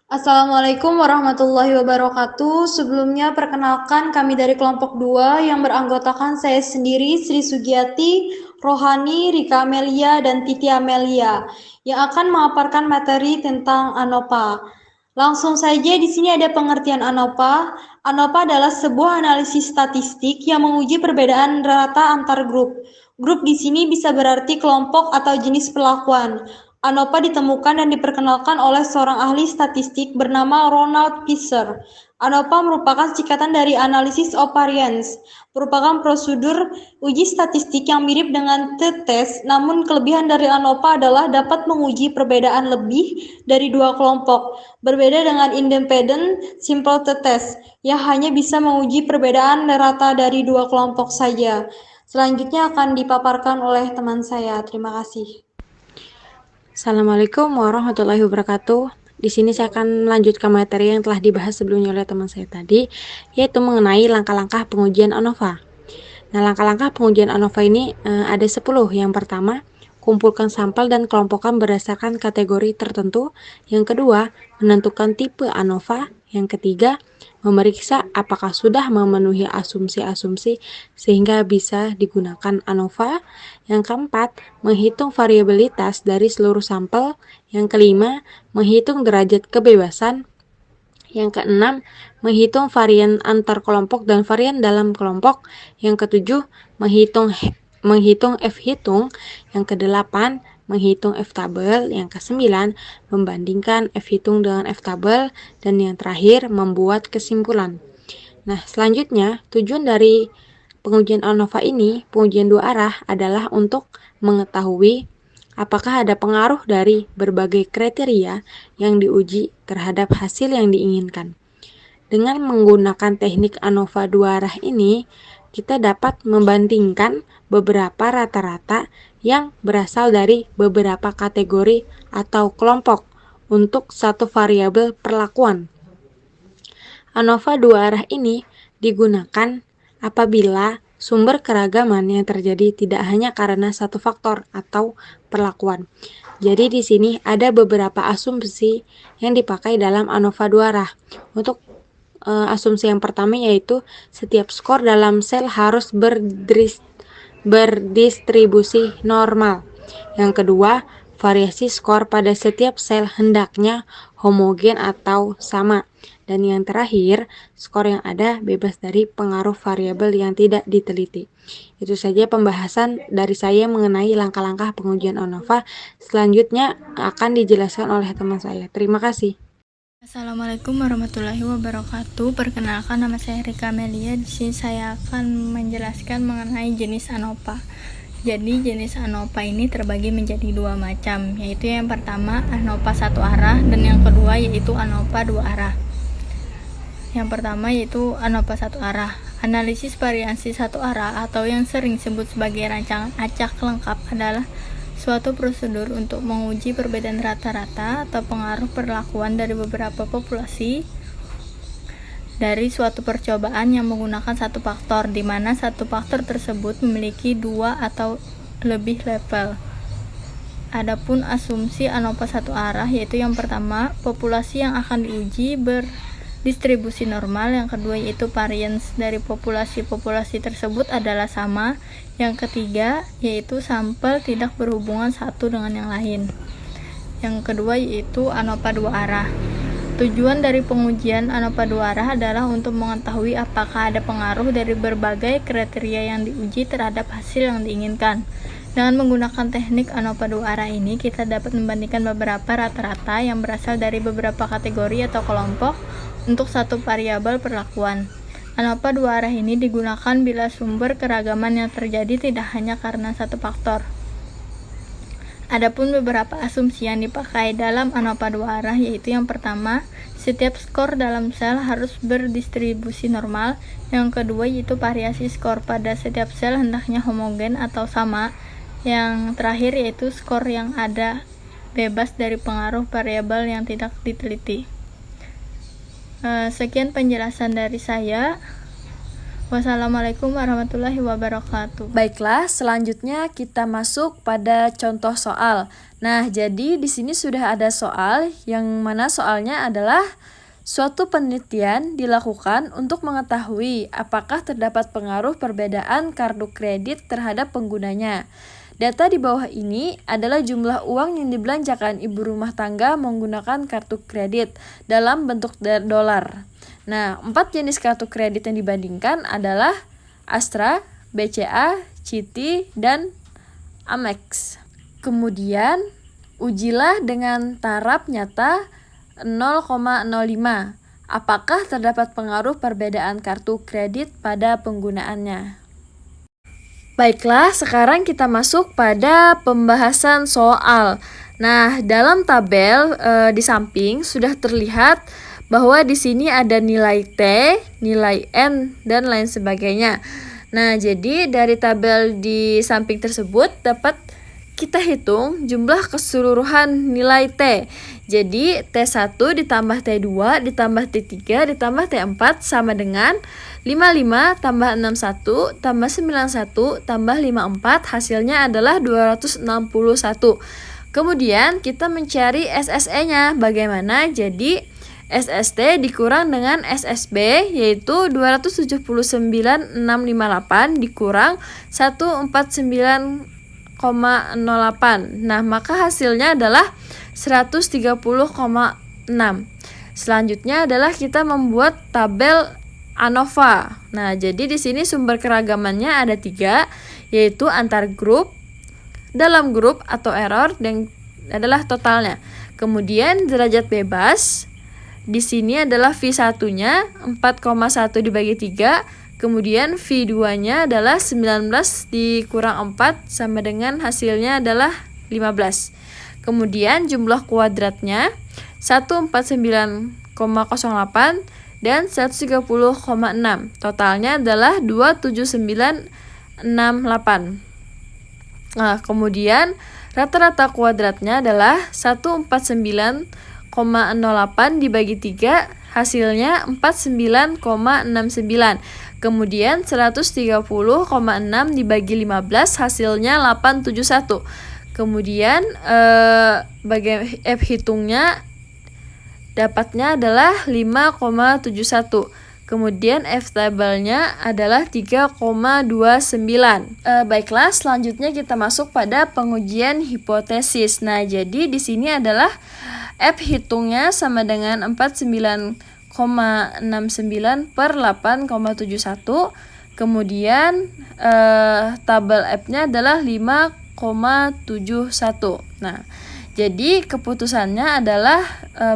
Assalamualaikum warahmatullahi wabarakatuh. Sebelumnya perkenalkan kami dari kelompok 2 yang beranggotakan saya sendiri, Sri Sugiyati, Rohani, Rika Amelia, dan Titi Amelia yang akan memaparkan materi tentang ANOPA. Langsung saja di sini ada pengertian ANOPA. ANOPA adalah sebuah analisis statistik yang menguji perbedaan rata antar grup. Grup di sini bisa berarti kelompok atau jenis perlakuan. ANOPA ditemukan dan diperkenalkan oleh seorang ahli statistik bernama Ronald Fisher. ANOPA merupakan singkatan dari Analysis of Variance, merupakan prosedur uji statistik yang mirip dengan t-test, namun kelebihan dari ANOPA adalah dapat menguji perbedaan lebih dari dua kelompok, berbeda dengan independent simple t-test, yang hanya bisa menguji perbedaan rata dari dua kelompok saja. Selanjutnya akan dipaparkan oleh teman saya. Terima kasih. Assalamualaikum warahmatullahi wabarakatuh. Di sini saya akan melanjutkan materi yang telah dibahas sebelumnya oleh teman saya tadi, yaitu mengenai langkah-langkah pengujian ANOVA. Nah, langkah-langkah pengujian ANOVA ini ada 10. Yang pertama, kumpulkan sampel dan kelompokkan berdasarkan kategori tertentu. Yang kedua, menentukan tipe ANOVA. Yang ketiga, memeriksa apakah sudah memenuhi asumsi-asumsi sehingga bisa digunakan ANOVA. Yang keempat, menghitung variabilitas dari seluruh sampel. Yang kelima, menghitung derajat kebebasan. Yang keenam, menghitung varian antar kelompok dan varian dalam kelompok. Yang ketujuh, menghitung F-hitung. Yang kedelapan, menghitung F-tabel. Yang kesembilan, membandingkan F-hitung dengan F-tabel. Dan yang terakhir, membuat kesimpulan. Nah, selanjutnya, tujuan dari pengujian ANOVA ini, pengujian dua arah, adalah untuk mengetahui apakah ada pengaruh dari berbagai kriteria yang diuji terhadap hasil yang diinginkan. Dengan menggunakan teknik ANOVA dua arah ini, kita dapat membandingkan beberapa rata-rata yang berasal dari beberapa kategori atau kelompok untuk satu variabel perlakuan. ANOVA dua arah ini digunakan apabila sumber keragaman yang terjadi tidak hanya karena satu faktor atau perlakuan. Jadi di sini ada beberapa asumsi yang dipakai dalam ANOVA dua arah. Untuk asumsi yang pertama yaitu setiap skor dalam sel harus berdistribusi normal. Yang kedua, variasi skor pada setiap sel hendaknya homogen atau sama. Dan yang terakhir, skor yang ada bebas dari pengaruh variabel yang tidak diteliti. Itu saja pembahasan dari saya mengenai langkah-langkah pengujian ANOVA. Selanjutnya akan dijelaskan oleh teman saya. Terima kasih. Assalamualaikum warahmatullahi wabarakatuh. Perkenalkan, nama saya Rika Amelia. Di sini saya akan menjelaskan mengenai jenis ANOVA. Jadi jenis ANOVA ini terbagi menjadi dua macam, yaitu yang pertama ANOVA satu arah dan yang kedua yaitu ANOVA dua arah. Yang pertama yaitu ANOVA satu arah. Analisis variasi satu arah atau yang sering disebut sebagai rancangan acak lengkap adalah suatu prosedur untuk menguji perbedaan rata-rata atau pengaruh perlakuan dari beberapa populasi dari suatu percobaan yang menggunakan satu faktor, di mana satu faktor tersebut memiliki dua atau lebih level. Adapun asumsi ANOVA satu arah yaitu yang pertama, populasi yang akan diuji berdistribusi normal, yang kedua yaitu varians dari populasi-populasi tersebut adalah sama, yang ketiga yaitu sampel tidak berhubungan satu dengan yang lain. Yang kedua yaitu ANOVA dua arah. Tujuan dari pengujian ANOVA dua arah adalah untuk mengetahui apakah ada pengaruh dari berbagai kriteria yang diuji terhadap hasil yang diinginkan. Dengan menggunakan teknik ANOVA dua arah ini, kita dapat membandingkan beberapa rata-rata yang berasal dari beberapa kategori atau kelompok untuk satu variabel perlakuan. ANOVA dua arah ini digunakan bila sumber keragaman yang terjadi tidak hanya karena satu faktor. Adapun beberapa asumsi yang dipakai dalam ANOVA dua arah yaitu yang pertama, setiap skor dalam sel harus berdistribusi normal. Yang kedua yaitu variasi skor pada setiap sel hendaknya homogen atau sama. Yang terakhir yaitu skor yang ada bebas dari pengaruh variabel yang tidak diteliti. Sekian penjelasan dari saya. Wassalamualaikum warahmatullahi wabarakatuh. Baiklah, selanjutnya kita masuk pada contoh soal. Nah, jadi di sini sudah ada soal yang mana soalnya adalah suatu penelitian dilakukan untuk mengetahui apakah terdapat pengaruh perbedaan kartu kredit terhadap penggunanya. Data di bawah ini adalah jumlah uang yang dibelanjakan ibu rumah tangga menggunakan kartu kredit dalam bentuk dolar. Nah, 4 jenis kartu kredit yang dibandingkan adalah Astra, BCA, Citi, dan Amex. Kemudian, ujilah dengan taraf nyata 0,05. Apakah terdapat pengaruh perbedaan kartu kredit pada penggunaannya? Baiklah, sekarang kita masuk pada pembahasan soal. Nah, dalam tabel di samping sudah terlihat bahwa di sini ada nilai T, nilai N, dan lain sebagainya. Nah, jadi dari tabel di samping tersebut dapat kita hitung jumlah keseluruhan nilai T. Jadi T1 ditambah T2 ditambah T3 ditambah T4 sama dengan 55 tambah 61 tambah 91 tambah 54, hasilnya adalah 261. Kemudian kita mencari SSE-nya. Bagaimana? Jadi SST dikurang dengan SSB yaitu 279,658 dikurang 149,08. Nah, maka hasilnya adalah 130,6. Selanjutnya adalah kita membuat tabel ANOVA. Nah, jadi di sini sumber keragamannya ada 3, yaitu antar grup, dalam grup atau error, dan adalah totalnya. Kemudian derajat bebas. Di sini adalah V1-nya 4,1 dibagi 3, kemudian V2-nya adalah 19 dikurang 4 sama dengan hasilnya adalah 15. Kemudian jumlah kuadratnya 149,08 dan 130,6. Totalnya adalah 27968. Nah, kemudian rata-rata kuadratnya adalah 149,08 dibagi 3, hasilnya 49,69. Kemudian 130,6 dibagi 15, hasilnya 871. Kemudian F hitungnya dapatnya adalah 5,71. Kemudian F tabelnya adalah 3,29. Baiklah, selanjutnya kita masuk pada pengujian hipotesis. Nah, jadi di sini adalah F hitungnya sama dengan 49,69 per 8,71. Kemudian tabel F-nya adalah 5,71. Nah, jadi keputusannya adalah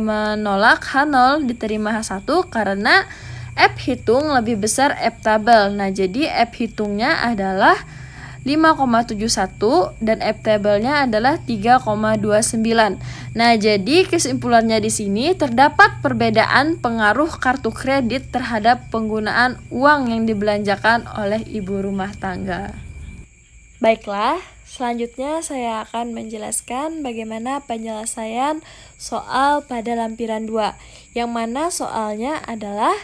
menolak H0 diterima H1 karena F hitung lebih besar F tabel. Nah, jadi F hitungnya adalah 5,71 dan F tabelnya adalah 3,29. Nah, jadi kesimpulannya di sini terdapat perbedaan pengaruh kartu kredit terhadap penggunaan uang yang dibelanjakan oleh ibu rumah tangga. Baiklah, selanjutnya saya akan menjelaskan bagaimana penyelesaian soal pada lampiran 2, yang mana soalnya adalah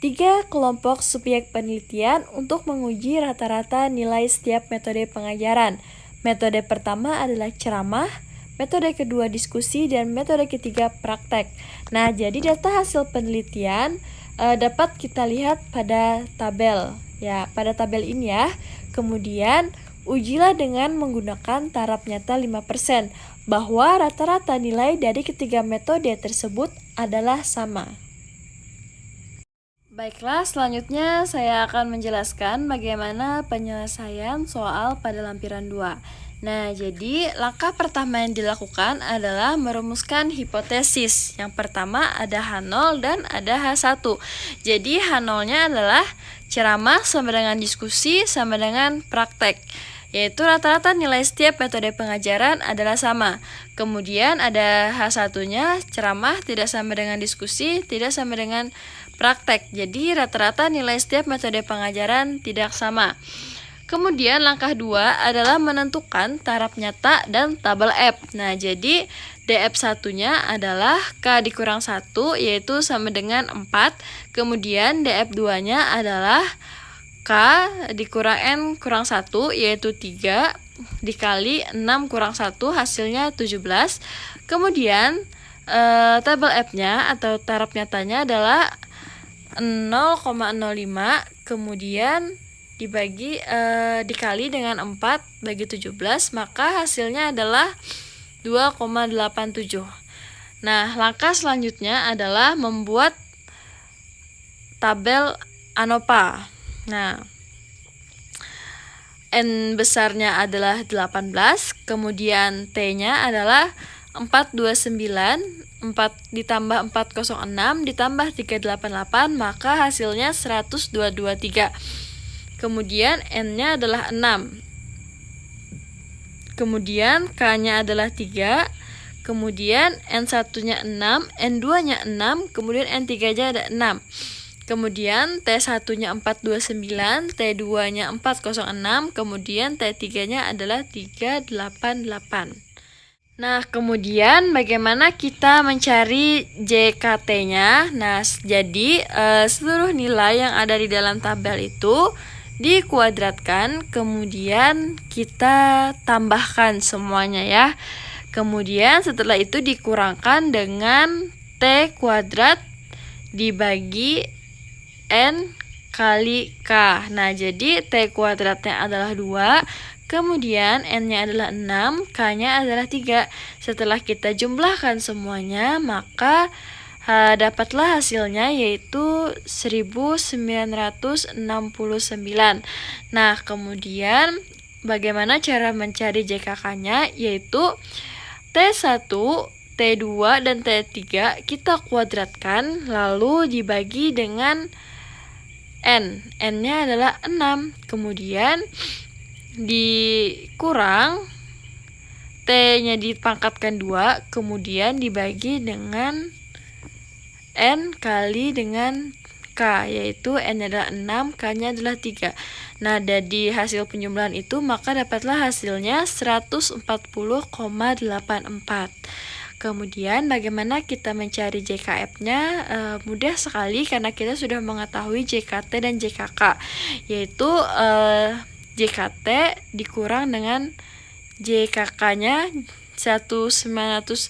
3 kelompok subjek penelitian untuk menguji rata-rata nilai setiap metode pengajaran. Metode pertama adalah ceramah, metode kedua diskusi, dan metode ketiga praktek. Nah, jadi data hasil penelitian dapat kita lihat pada tabel. Ya, pada tabel ini ya. Kemudian ujilah dengan menggunakan taraf nyata 5%, bahwa rata-rata nilai dari ketiga metode tersebut adalah sama. Baiklah, selanjutnya saya akan menjelaskan bagaimana penyelesaian soal pada lampiran 2. Nah, jadi langkah pertama yang dilakukan adalah merumuskan hipotesis. Yang pertama ada H0 dan ada H1. Jadi H0-nya adalah ceramah sama dengan diskusi sama dengan praktek, yaitu rata-rata nilai setiap metode pengajaran adalah sama. Kemudian ada H1-nya, ceramah tidak sama dengan diskusi, tidak sama dengan praktek. Jadi rata-rata nilai setiap metode pengajaran tidak sama. Kemudian langkah 2 adalah menentukan taraf nyata dan tabel F. Nah, jadi DF1-nya adalah K dikurang 1, yaitu sama dengan 4. Kemudian DF2-nya adalah K dikurang N kurang 1 yaitu 3 dikali 6 kurang 1 hasilnya 17. Kemudian tabel F-nya atau taraf nyatanya adalah 0,05 kemudian dikali dengan 4 bagi 17, maka hasilnya adalah 2,87. Nah, langkah selanjutnya adalah membuat tabel ANOVA. Nah, N besarnya adalah 18, kemudian T-nya adalah 429, 4 ditambah 406 ditambah 388, maka hasilnya 10223. Kemudian N-nya adalah 6. Kemudian K-nya adalah 3. Kemudian N1-nya 6, N2-nya 6, kemudian N3-nya ada 6. Kemudian T1-nya 429, T2-nya 406, kemudian T3-nya adalah 388. Nah, kemudian bagaimana kita mencari JKT-nya? Nah, jadi seluruh nilai yang ada di dalam tabel itu dikuadratkan, kemudian kita tambahkan semuanya ya. Kemudian setelah itu dikurangkan dengan T kuadrat dibagi N kali K. Nah, jadi T kuadratnya adalah 2, kemudian N-nya adalah 6, K-nya adalah 3. Setelah kita jumlahkan semuanya, maka dapatlah hasilnya yaitu 1969. Nah, kemudian bagaimana cara mencari JKK-nya? Yaitu T1, T2, dan T3 kita kuadratkan lalu dibagi dengan N. N-nya adalah 6. Kemudian dikurang T-nya dipangkatkan 2, kemudian dibagi dengan N kali dengan K, yaitu N adalah 6, K-nya adalah 3. Nah, dari hasil penjumlahan itu maka dapatlah hasilnya 140,84. Kemudian bagaimana kita mencari JKF-nya? Mudah sekali karena kita sudah mengetahui JKT dan JKK, yaitu JKT dikurang dengan JKK-nya 1969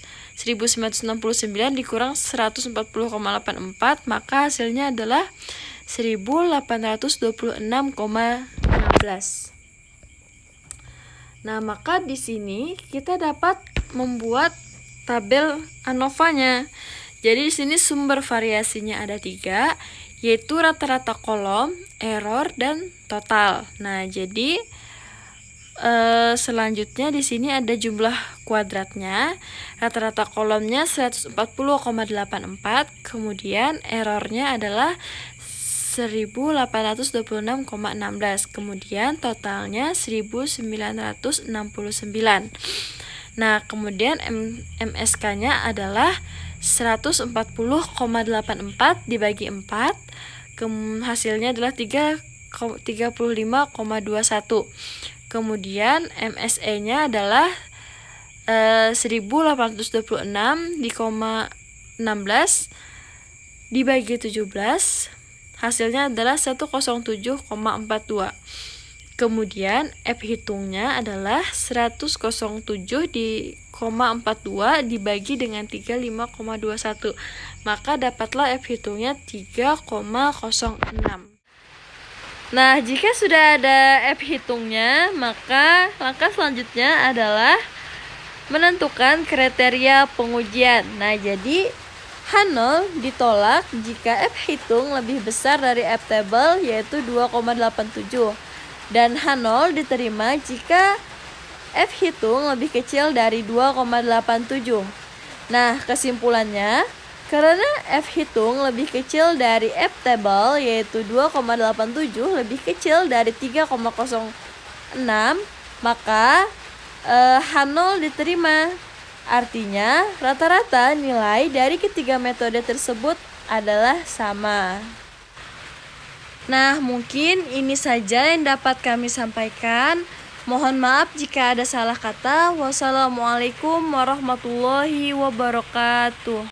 dikurang 140,84, maka hasilnya adalah 1826,16. Nah, maka di sini kita dapat membuat tabel ANOVA-nya. Jadi di sini sumber variasinya ada 3, yaitu rata-rata kolom, error, dan total. Nah, jadi selanjutnya di sini ada jumlah kuadratnya. Rata-rata kolomnya 140,84, kemudian errornya adalah 1826,16, kemudian totalnya 1969. Nah, kemudian MSK-nya adalah 140,84 dibagi 4, hasilnya adalah 35,21. Kemudian MSE-nya adalah 1826 16 dibagi 17, hasilnya adalah 107,42. Kemudian F hitungnya adalah 107,42 dibagi dengan 35,21. Maka dapatlah F hitungnya 3,06. Nah, jika sudah ada F hitungnya, maka langkah selanjutnya adalah menentukan kriteria pengujian. Nah, jadi H0 ditolak jika F hitung lebih besar dari F table yaitu 2,87. Dan H0 diterima jika F hitung lebih kecil dari 2,87. Nah, kesimpulannya, karena F hitung lebih kecil dari F table yaitu 2,87 lebih kecil dari 3,06, maka H0 diterima. Artinya, rata-rata nilai dari ketiga metode tersebut adalah sama. Nah, mungkin ini saja yang dapat kami sampaikan. Mohon maaf jika ada salah kata. Wassalamualaikum warahmatullahi wabarakatuh.